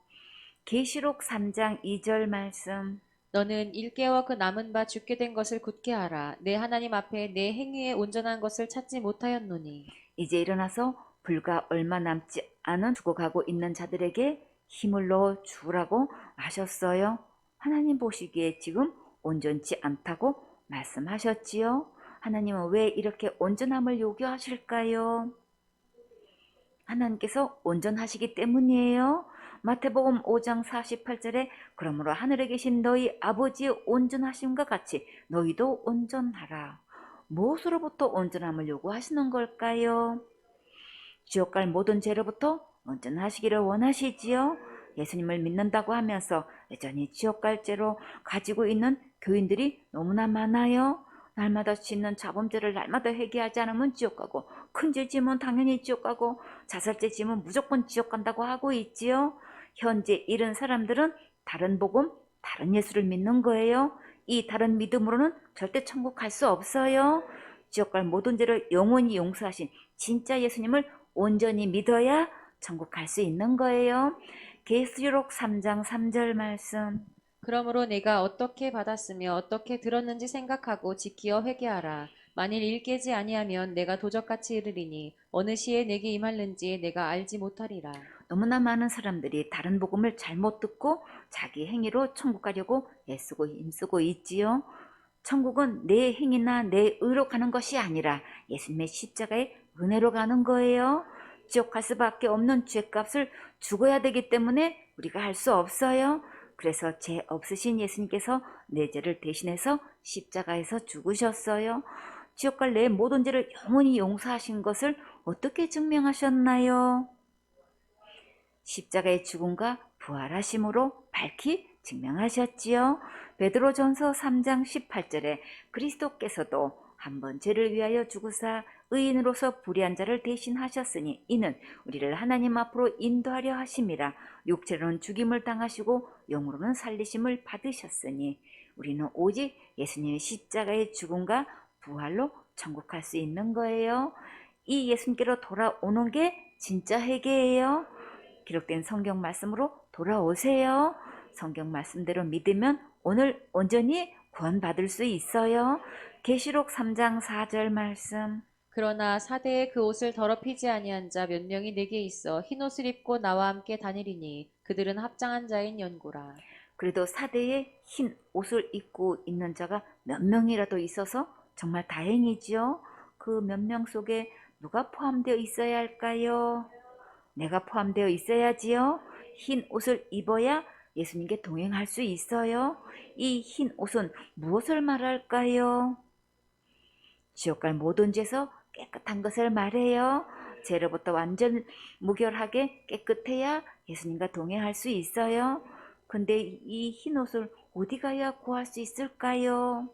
계시록 3장 2절 말씀. 너는 일깨워 그 남은 바 죽게 된 것을 굳게 하라. 내 하나님 앞에 내 행위에 온전한 것을 찾지 못하였노니. 이제 일어나서 불과 얼마 남지 않은 죽어가고 있는 자들에게 힘을 넣어 주라고 하셨어요. 하나님 보시기에 지금 온전치 않다고 말씀하셨지요. 하나님은 왜 이렇게 온전함을 요구하실까요? 하나님께서 온전하시기 때문이에요. 마태복음 5장 48절에 그러므로 하늘에 계신 너희 아버지의 온전하심과 같이 너희도 온전하라. 무엇으로부터 온전함을 요구하시는 걸까요? 지옥 갈 모든 죄로부터 온전하시기를 원하시지요. 예수님을 믿는다고 하면서 여전히 지옥 갈 죄로 가지고 있는 교인들이 너무나 많아요. 날마다 짓는 자범죄를 날마다 회개하지 않으면 지옥 가고, 큰 죄 지으면 당연히 지옥 가고, 자살죄 지으면 무조건 지옥 간다고 하고 있지요. 현재 이런 사람들은 다른 복음, 다른 예수를 믿는 거예요. 이 다른 믿음으로는 절대 천국 갈 수 없어요. 지옥 갈 모든 죄를 영원히 용서하신 진짜 예수님을 온전히 믿어야 천국 갈 수 있는 거예요. 계시록 3장 3절 말씀. 그러므로 내가 어떻게 받았으며 어떻게 들었는지 생각하고 지키어 회개하라. 만일 일 깨지 아니하면 내가 도적같이 이르리니 어느 시에 내게 임할는지 내가 알지 못하리라. 너무나 많은 사람들이 다른 복음을 잘못 듣고 자기 행위로 천국 가려고 애쓰고 힘쓰고 있지요. 천국은 내 행위나 내 의로 가는 것이 아니라 예수님의 십자가의 은혜로 가는 거예요. 지옥 갈 수밖에 없는 죄값을 죽어야 되기 때문에 우리가 할 수 없어요. 그래서 죄 없으신 예수님께서 내 죄를 대신해서 십자가에서 죽으셨어요. 지옥 갈 내 모든 죄를 영원히 용서하신 것을 어떻게 증명하셨나요? 십자가의 죽음과 부활하심으로 밝히 증명하셨지요. 베드로전서 3장 18절에 그리스도께서도 한번 죄를 위하여 죽으사 의인으로서 불의한 자를 대신하셨으니 이는 우리를 하나님 앞으로 인도하려 하심이라. 육체로는 죽임을 당하시고 영으로는 살리심을 받으셨으니 우리는 오직 예수님의 십자가의 죽음과 부활로 천국 갈 수 있는 거예요. 이 예수님께로 돌아오는 게 진짜 회개예요. 기록된 성경 말씀으로 돌아오세요. 성경 말씀대로 믿으면 오늘 온전히 구원받을 수 있어요. 계시록 3장 4절 말씀. 그러나 사대에 그 옷을 더럽히지 아니한 자 몇 명이 내게 있어 흰 옷을 입고 나와 함께 다니리니 그들은 합장한 자인 연고라. 그래도 사대에 흰 옷을 입고 있는 자가 몇 명이라도 있어서 정말 다행이지요. 그 몇 명 속에 누가 포함되어 있어야 할까요? 내가 포함되어 있어야지요. 흰 옷을 입어야 예수님께 동행할 수 있어요. 이 흰 옷은 무엇을 말할까요? 지옥 갈 모든 죄에서 깨끗한 것을 말해요. 죄로부터 완전 무결하게 깨끗해야 예수님과 동행할 수 있어요. 근데 이 흰 옷을 어디 가야 구할 수 있을까요?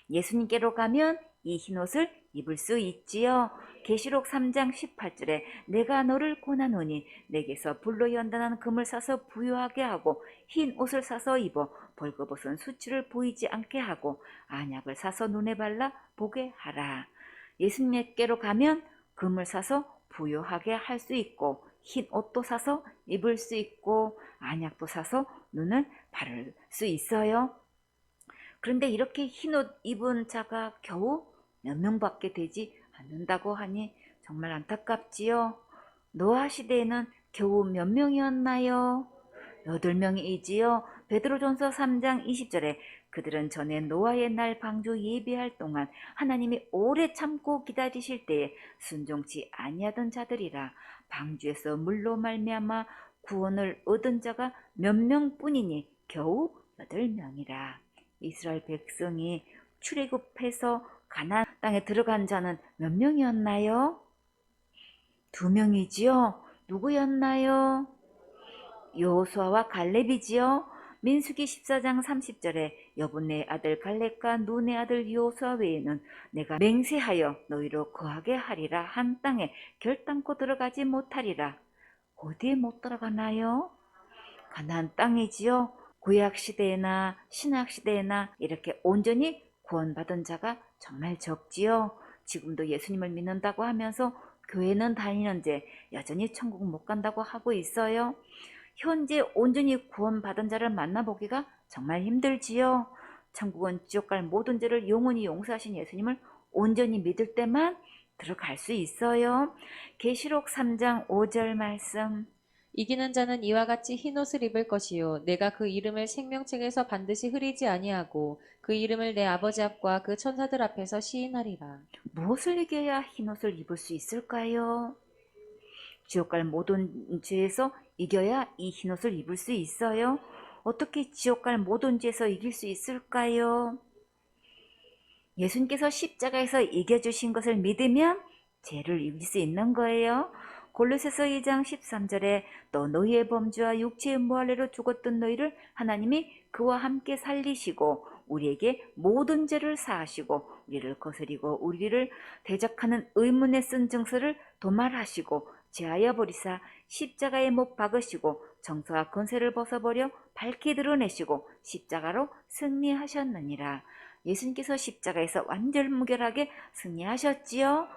예수님께로 가면 이 흰옷을 입을 수 있지요. 계시록 3장 18절에 내가 너를 권하노니 내게서 불로 연단한 금을 사서 부유하게 하고 흰 옷을 사서 입어 벌거벗은 수치를 보이지 않게 하고 안약을 사서 눈에 발라 보게 하라. 예수님께로 가면 금을 사서 부유하게 할 수 있고 흰 옷도 사서 입을 수 있고 안약도 사서 눈을 바를 수 있어요. 그런데 이렇게 흰옷 입은 자가 겨우 몇 명밖에 되지 않는다고 하니 정말 안타깝지요. 노아 시대에는 겨우 몇 명이었나요? 8명이지요. 베드로전서 3장 20절에 그들은 전에 노아의 날 방주 예비할 동안 하나님이 오래 참고 기다리실 때에 순종치 아니하던 자들이라. 방주에서 물로 말미암아 구원을 얻은 자가 몇 명뿐이니 겨우 8명이라. 이스라엘 백성이 출애굽해서 가나안 땅에 들어간 자는 몇 명이었나요? 2명이지요. 누구였나요? 여호수아와 갈렙이지요. 민수기 14장 30절에 여분네 아들 갈렙과 눈의 아들 여호수아 외에는 내가 맹세하여 너희로 거하게 하리라 한 땅에 결단코 들어가지 못하리라. 어디에 못 들어가나요? 가나안 땅이지요. 구약 시대나 신약 시대나 이렇게 온전히 구원받은 자가 정말 적지요. 지금도 예수님을 믿는다고 하면서 교회는 다니는데 여전히 천국 못 간다고 하고 있어요. 현재 온전히 구원받은 자를 만나보기가 정말 힘들지요. 천국은 지옥 갈 모든 죄를 영원히 용서하신 예수님을 온전히 믿을 때만 들어갈 수 있어요. 계시록 3장 5절 말씀. 이기는 자는 이와 같이 흰 옷을 입을 것이요 내가 그 이름을 생명책에서 반드시 흐리지 아니하고 그 이름을 내 아버지 앞과 그 천사들 앞에서 시인하리라. 무엇을 이겨야 흰옷을 입을 수 있을까요? 지옥 갈 모든 죄에서 이겨야 이 흰옷을 입을 수 있어요. 어떻게 지옥 갈 모든 죄에서 이길 수 있을까요? 예수님께서 십자가에서 이겨주신 것을 믿으면 죄를 이길 수 있는 거예요. 골로새서 2장 13절에 또 너희의 범죄와 육체의 무할례로 죽었던 너희를 하나님이 그와 함께 살리시고 우리에게 모든 죄를 사하시고 우리를 거스리고 우리를 대적하는 의문에 쓴 증서를 도말하시고 제하여 버리사 십자가에 못 박으시고 정사와 권세를 벗어버려 밝히 드러내시고 십자가로 승리하셨느니라. 예수님께서 십자가에서 완전무결하게 승리하셨지요.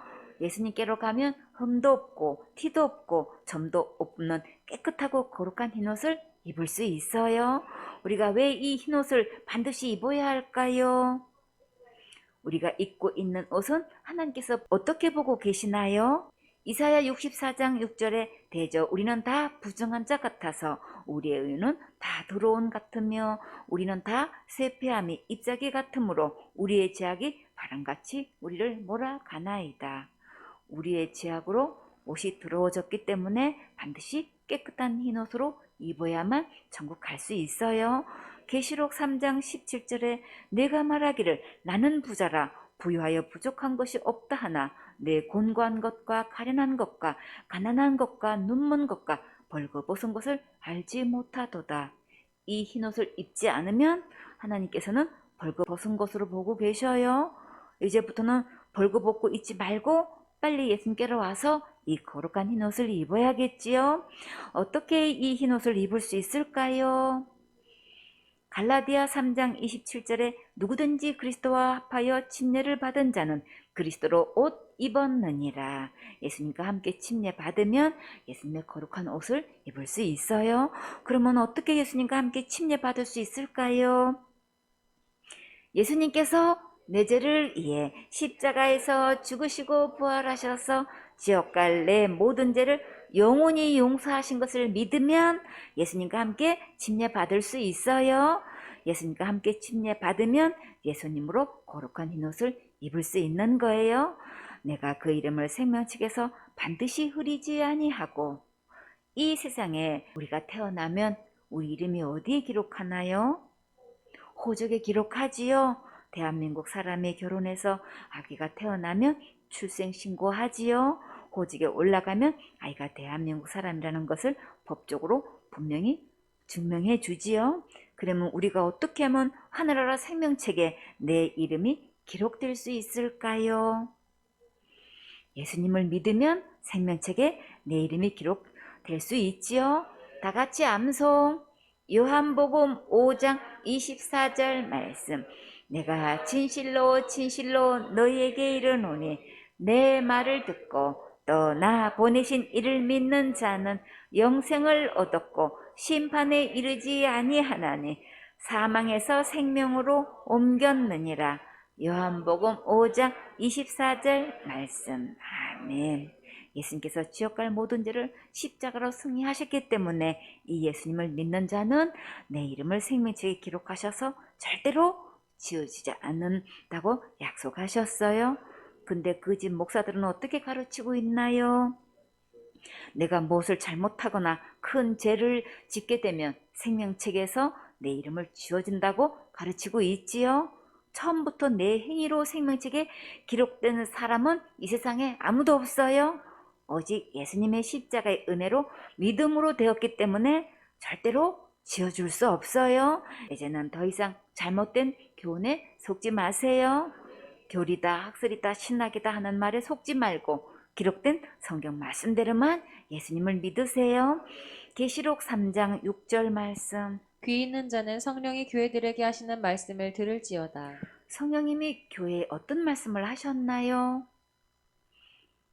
예수님께로 가면 흠도 없고 티도 없고 점도 없는 깨끗하고 거룩한 흰옷을 입을 수 있어요. 우리가 왜 이 흰옷을 반드시 입어야 할까요? 우리가 입고 있는 옷은 하나님께서 어떻게 보고 계시나요? 이사야 64장 6절에 대저 우리는 다 부정한 자 같아서 우리의 의는 다 더러운 같으며 우리는 다 쇠폐함이 잎사귀 같으므로 우리의 죄악이 바람같이 우리를 몰아가나이다. 우리의 죄악으로 옷이 더러워졌기 때문에 반드시 깨끗한 흰옷으로 입어야만 천국 갈 수 있어요. 계시록 3장 17절에 내가 말하기를 나는 부자라 부유하여 부족한 것이 없다 하나 내 곤고한 것과 가련한 것과 가난한 것과 눈먼 것과 벌거벗은 것을 알지 못하도다. 이 흰옷을 입지 않으면 하나님께서는 벌거벗은 것으로 보고 계셔요. 이제부터는 벌거벗고 있지 말고 빨리 예수님께로 와서 이 거룩한 흰옷을 입어야겠지요. 어떻게 이 흰옷을 입을 수 있을까요? 갈라디아 3장 27절에 누구든지 그리스도와 합하여 침례를 받은 자는 그리스도로 옷 입었느니라. 예수님과 함께 침례 받으면 예수님의 거룩한 옷을 입을 수 있어요. 그러면 어떻게 예수님과 함께 침례 받을 수 있을까요? 예수님께서 내 죄를 위해 십자가에서 죽으시고 부활하셔서 지옥 갈 내 모든 죄를 영원히 용서하신 것을 믿으면 예수님과 함께 침례 받을 수 있어요. 예수님과 함께 침례 받으면 예수님으로 거룩한 흰옷을 입을 수 있는 거예요. 내가 그 이름을 생명책에서 반드시 흐리지 아니하고. 이 세상에 우리가 태어나면 우리 이름이 어디에 기록하나요? 호적에 기록하지요. 대한민국 사람이 결혼해서 아기가 태어나면 출생신고하지요. 호적에 올라가면 아이가 대한민국 사람이라는 것을 법적으로 분명히 증명해 주지요. 그러면 우리가 어떻게 하면 하늘나라 생명책에 내 이름이 기록될 수 있을까요? 예수님을 믿으면 생명책에 내 이름이 기록될 수 있지요. 다 같이 암송. 요한복음 5장 24절 말씀. 내가 진실로 진실로 너희에게 이르노니 내 말을 듣고 또 나 보내신 이를 믿는 자는 영생을 얻었고 심판에 이르지 아니하나니 사망에서 생명으로 옮겼느니라. 요한복음 5장 24절 말씀. 아멘. 예수님께서 지옥 갈 모든 죄를 십자가로 승리하셨기 때문에 이 예수님을 믿는 자는 내 이름을 생명책에 기록하셔서 절대로 지워지지 않는다고 약속하셨어요. 근데 그 집 목사들은 어떻게 가르치고 있나요? 내가 무엇을 잘못하거나 큰 죄를 짓게 되면 생명책에서 내 이름을 지워진다고 가르치고 있지요. 처음부터 내 행위로 생명책에 기록되는 사람은 이 세상에 아무도 없어요. 오직 예수님의 십자가의 은혜로 믿음으로 되었기 때문에 절대로 지워줄 수 없어요. 이제는 더 이상 잘못된 교훈에 속지 마세요. 교리다, 학설이다, 신학이다 하는 말에 속지 말고 기록된 성경 말씀대로만 예수님을 믿으세요. 계시록 3장 6절 말씀. 귀 있는 자는 성령이 교회들에게 하시는 말씀을 들을지어다. 성령님이 교회에 어떤 말씀을 하셨나요?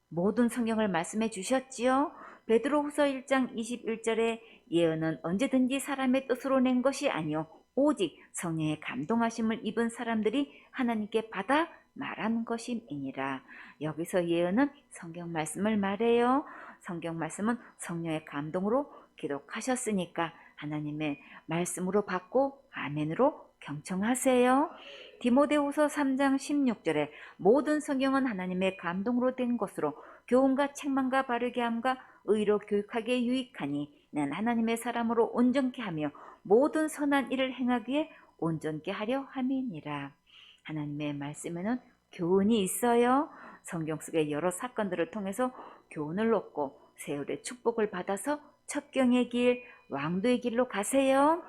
모든 성경을 말씀해 주셨지요. 베드로후서 1장 21절에 예언은 언제든지 사람의 뜻으로 낸 것이 아니요 오직 성령의 감동하심을 입은 사람들이 하나님께 받아 말한 것임이니라. 여기서 예언은 성경 말씀을 말해요. 성경 말씀은 성령의 감동으로 기록하셨으니까 하나님의 말씀으로 받고 아멘으로 경청하세요. 디모데후서 3장 16절에 모든 성경은 하나님의 감동으로 된 것으로 교훈과 책망과 바르게 함과 의로 교육하기에 유익하니 난 하나님의 사람으로 온전케 하며 모든 선한 일을 행하기에 온전케 하려 함이니라. 하나님의 말씀에는 교훈이 있어요. 성경 속의 여러 사건들을 통해서 교훈을 얻고 세월의 축복을 받아서 첩경의 길, 왕도의 길로 가세요.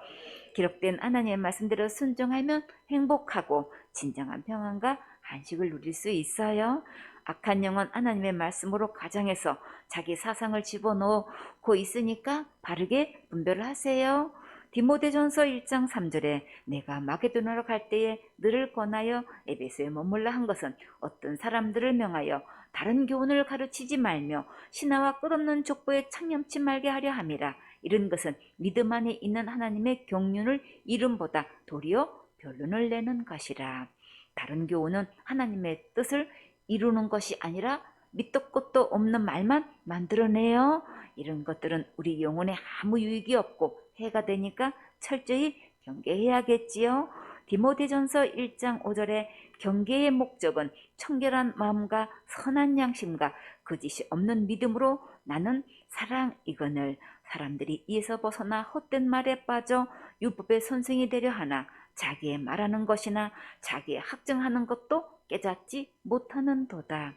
기록된 하나님의 말씀대로 순종하면 행복하고 진정한 평안과 안식을 누릴 수 있어요. 악한 영은 하나님의 말씀으로 가정에서 자기 사상을 집어넣고 있으니까 바르게 분별을 하세요. 디모데전서 1장 3절에 내가 마게도냐로 갈 때에 너를 권하여 에베소에 머물라 한 것은 어떤 사람들을 명하여 다른 교훈을 가르치지 말며 신하와 끝없는 족보에 창념치 말게 하려 함이라. 이런 것은 믿음 안에 있는 하나님의 경륜을 이름보다 도리어 변론을 내는 것이라. 다른 교훈은 하나님의 뜻을 이루는 것이 아니라 밑도 끝도 없는 말만 만들어내요. 이런 것들은 우리 영혼에 아무 유익이 없고 해가 되니까 철저히 경계해야겠지요. 디모데전서 1장 5절에 경계의 목적은 청결한 마음과 선한 양심과 거짓이 없는 믿음으로 나는 사랑이거늘. 사람들이 이에서 벗어나 헛된 말에 빠져 율법의 선생이 되려 하나 자기의 말하는 것이나 자기의 학정하는 것도 깨닫지 못하는 도다.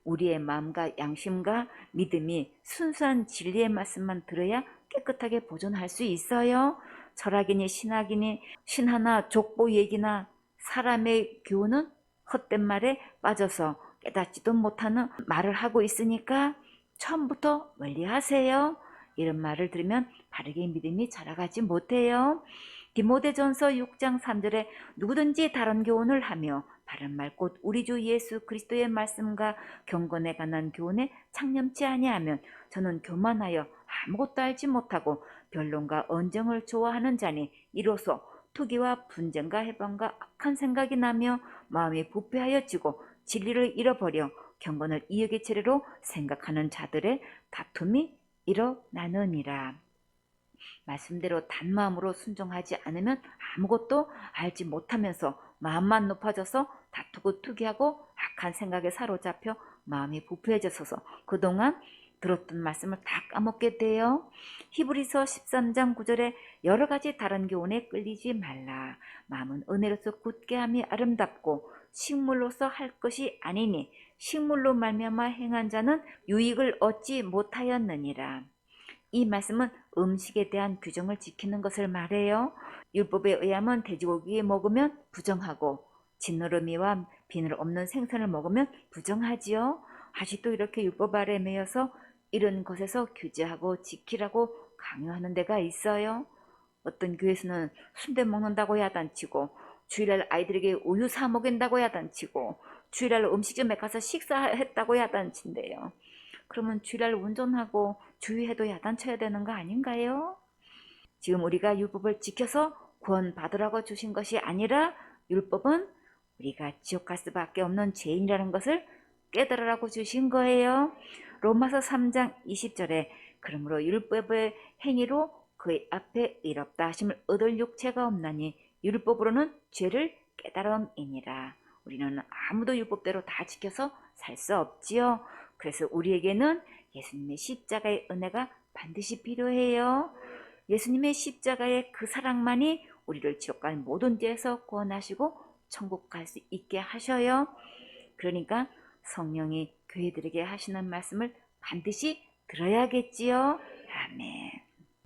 우리의 마음과 양심과 믿음이 순수한 진리의 말씀만 들어야 깨끗하게 보존할 수 있어요. 철학이니 신학이니 신하나 족보 얘기나 사람의 교훈은 헛된 말에 빠져서 깨닫지도 못하는 말을 하고 있으니까 처음부터 멀리하세요. 이런 말을 들으면 바르게 믿음이 자라가지 못해요. 디모데전서 6장 3절에 누구든지 다른 교훈을 하며 바른 말 곧 우리 주 예수 그리스도의 말씀과 경건에 관한 교훈에 창념치 아니하면 저는 교만하여 아무것도 알지 못하고 변론과 언쟁을 좋아하는 자니 이로써 투기와 분쟁과 해방과 악한 생각이 나며 마음이 부패하여지고 진리를 잃어버려 경건을 이익의 재료로 생각하는 자들의 다툼이 일어나느니라. 말씀대로 단마음으로 순종하지 않으면 아무것도 알지 못하면서 마음만 높아져서 다투고 투기하고 악한 생각에 사로잡혀 마음이 부패해져서 그동안 들었던 말씀을 다 까먹게 돼요. 히브리서 13장 9절에 여러 가지 다른 교훈에 끌리지 말라. 마음은 은혜로서 굳게 함이 아름답고 식물로서 할 것이 아니니 식물로 말미암아 행한 자는 유익을 얻지 못하였느니라. 이 말씀은 음식에 대한 규정을 지키는 것을 말해요. 율법에 의하면 돼지고기 먹으면 부정하고 진노르미와 비늘 없는 생선을 먹으면 부정하지요. 아직도 이렇게 율법 아래 매여서 이런 것에서 규제하고 지키라고 강요하는 데가 있어요. 어떤 교회에서는 순대 먹는다고 야단치고 주일날 아이들에게 우유 사 먹인다고 야단치고 주일날 음식점에 가서 식사했다고 야단친대요. 그러면 주일날 운전하고 주의해도 야단쳐야 되는 거 아닌가요? 지금 우리가 율법을 지켜서 구원받으라고 주신 것이 아니라 율법은 우리가 지옥 갈 수밖에 없는 죄인이라는 것을 깨달으라고 주신 거예요. 로마서 3장 20절에 그러므로 율법의 행위로 그의 앞에 의롭다 하심을 얻을 육체가 없나니 율법으로는 죄를 깨달음이니라. 우리는 아무도 율법대로 다 지켜서 살 수 없지요. 그래서 우리에게는 예수님의 십자가의 은혜가 반드시 필요해요. 예수님의 십자가의 그 사랑만이 우리를 지옥 갈 모든 죄에서 구원하시고 천국 갈 수 있게 하셔요. 그러니까 성령이 교회들에게 하시는 말씀을 반드시 들어야겠지요. 아멘.